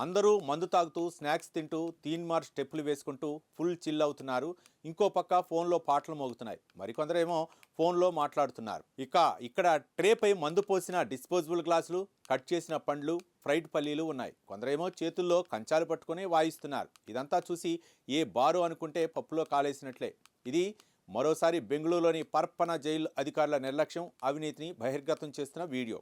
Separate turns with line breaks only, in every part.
అందరూ మందు తాగుతూ స్నాక్స్ తింటూ తీన్మార్ స్టెప్పులు వేసుకుంటూ ఫుల్ చిల్ అవుతున్నారు. ఇంకో పక్క ఫోన్లో పాటలు మోగుతున్నాయి. మరికొందరేమో ఫోన్లో మాట్లాడుతున్నారు. ఇక్కడ ట్రేపై మందు పోసిన డిస్పోజబుల్ గ్లాసులు, కట్ చేసిన పండ్లు, ఫ్రైడ్ పల్లీలు ఉన్నాయి. కొందరేమో చేతుల్లో కంచాలు పట్టుకొని వాయిస్తున్నారు. ఇదంతా చూసి ఏ బారు అనుకుంటే పప్పులో కాలేసినట్లే. ఇది మరోసారి బెంగళూరులోని పర్పన జైలు అధికారుల నిర్లక్ష్యం, అవినీతిని బహిర్గతం చేస్తున్న video.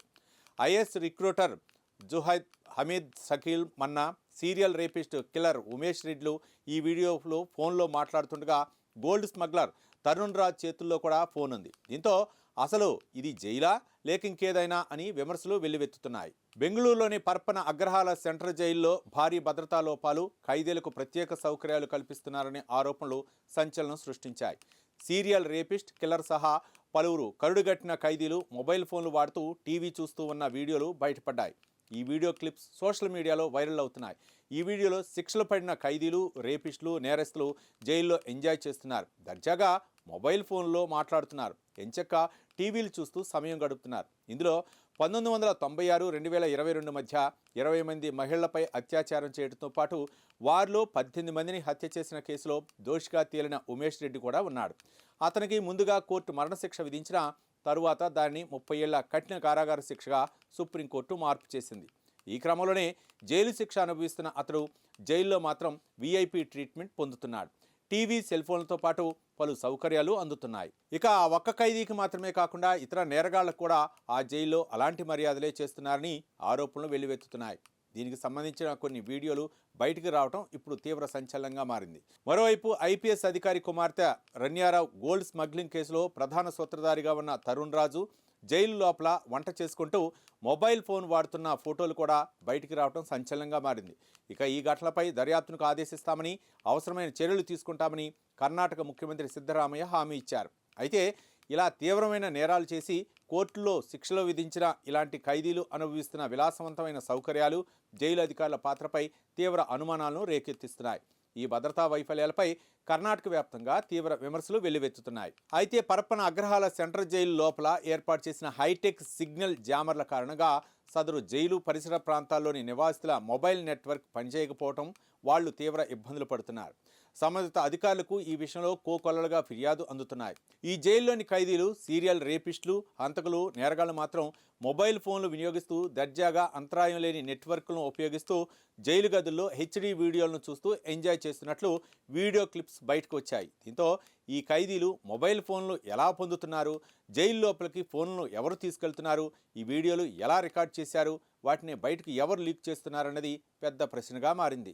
IS recruiter Juhaid Hamid Shakeel Manna, serial rapist killer Umesh రెడ్డిలు ఈ వీడియోలో ఫోన్లో మాట్లాడుతుండగా గోల్డ్ స్మగ్లర్ తరుణ్ రాజ్ చేతుల్లో కూడా ఫోన్ ఉంది. దీంతో అసలు ఇది జైలా లేక ఇంకేదైనా అని విమర్శలు వెల్లువెత్తుతున్నాయి. బెంగళూరులోని పర్పన అగ్రహాల సెంట్రల్ జైల్లో భారీ భద్రతా లోపాలు, ఖైదీలకు ప్రత్యేక సౌకర్యాలు కల్పిస్తున్నారనే ఆరోపణలు సంచలనం సృష్టించాయి. సీరియల్ రేపిస్ట్ కిల్లర్ సహా పలువురు కరుడుగట్టిన ఖైదీలు మొబైల్ ఫోన్లు వాడుతూ టీవీ చూస్తూ ఉన్న వీడియోలు బయటపడ్డాయి. ఈ వీడియో క్లిప్స్ సోషల్ మీడియాలో వైరల్ అవుతున్నాయి. ఈ వీడియోలో శిక్షలు పడిన ఖైదీలు, రేపిస్టులు, నేరస్తులు జైల్లో ఎంజాయ్ చేస్తున్నారు. దర్జాగా మొబైల్ ఫోన్లో మాట్లాడుతున్నారు. ఎంచక్క టీవీలు చూస్తూ సమయం గడుపుతున్నారు. ఇందులో 1996, 2022 మధ్య 20 మంది మహిళలపై అత్యాచారం చేయడంతో పాటు వారిలో 18 మందిని హత్య చేసిన కేసులో దోషిగా తేలిన ఉమేష్ రెడ్డి కూడా ఉన్నాడు. అతనికి ముందుగా కోర్టు మరణశిక్ష విధించిన తరువాత దాన్ని 30 ఏళ్ల కఠిన కారాగార శిక్షగా సుప్రీంకోర్టు మార్పు చేసింది. ఈ క్రమంలోనే జైలు శిక్ష అనుభవిస్తున్న అతడు జైల్లో మాత్రం వీఐపీ ట్రీట్మెంట్ పొందుతున్నాడు. టీవీ, సెల్ ఫోన్లతో పాటు పలు సౌకర్యాలు అందుతున్నాయి. ఇక ఆ ఒక్క ఖైదీకి మాత్రమే కాకుండా ఇతర నేరగాళ్లకు కూడా ఆ జైల్లో అలాంటి మర్యాదలే చేస్తున్నారని ఆరోపణలు వెల్లువెత్తుతున్నాయి. దీనికి సంబంధించిన కొన్ని వీడియోలు బయటికి రావడం ఇప్పుడు తీవ్ర సంచలనంగా మారింది. మరోవైపు ఐపీఎస్ అధికారి కుమార్తె రన్యారావు గోల్డ్ స్మగ్లింగ్ కేసులో ప్రధాన సూత్రధారిగా ఉన్న తరుణ్ రాజు జైలు లోపల వంట చేసుకుంటూ మొబైల్ ఫోన్ వాడుతున్న ఫోటోలు కూడా బయటికి రావడం సంచలనంగా మారింది. ఇక ఈ ఘటనపై దర్యాప్తునకు ఆదేశిస్తామని, అవసరమైన చర్యలు తీసుకుంటామని కర్ణాటక ముఖ్యమంత్రి సిద్ధరామయ్య హామీ ఇచ్చారు. అయితే ఇలా తీవ్రమైన నేరాలు చేసి కోర్టులో శిక్షలు విధించిన ఇలాంటి ఖైదీలు అనుభవిస్తున్న విలాసవంతమైన సౌకర్యాలు జైలు అధికారుల పాత్రపై తీవ్ర అనుమానాలను రేకెత్తిస్తున్నాయి. ఈ భద్రతా వైఫల్యాలపై కర్ణాటక వ్యాప్తంగా తీవ్ర విమర్శలు వెల్లువెత్తుతున్నాయి. అయితే పరప్పన అగ్రహాల సెంట్రల్ జైలు లోపల ఏర్పాటు చేసిన హైటెక్ సిగ్నల్ జామర్ల కారణంగా సదరు జైలు పరిసర ప్రాంతాల్లోని నివాసితుల మొబైల్ నెట్వర్క్ పనిచేయకపోవడం వాళ్లు తీవ్ర ఇబ్బందులు పడుతున్నారు. సంబంధిత అధికారులకు ఈ విషయంలో కోకొల్లలుగా ఫిర్యాదు అందుతున్నాయి. ఈ జైల్లోని ఖైదీలు, సీరియల్ రేపిస్టులు, హంతకులు, నేరగాళ్లు మాత్రం మొబైల్ ఫోన్లు వినియోగిస్తూ దర్జాగా అంతరాయం లేని నెట్వర్క్లను ఉపయోగిస్తూ జైలు గదుల్లో హెచ్డీ వీడియోలను చూస్తూ ఎంజాయ్ చేస్తున్నట్లు వీడియో క్లిప్స్ బయటకు వచ్చాయి. దీంతో ఈ ఖైదీలు మొబైల్ ఫోన్లు ఎలా పొందుతున్నారు, జైలు లోపలికి ఫోన్లను ఎవరు తీసుకెళ్తున్నారు, ఈ వీడియోలు ఎలా రికార్డ్ చేశారు, వాటిని బయటకు ఎవరు లీక్ చేస్తున్నారన్నది పెద్ద ప్రశ్నగా మారింది.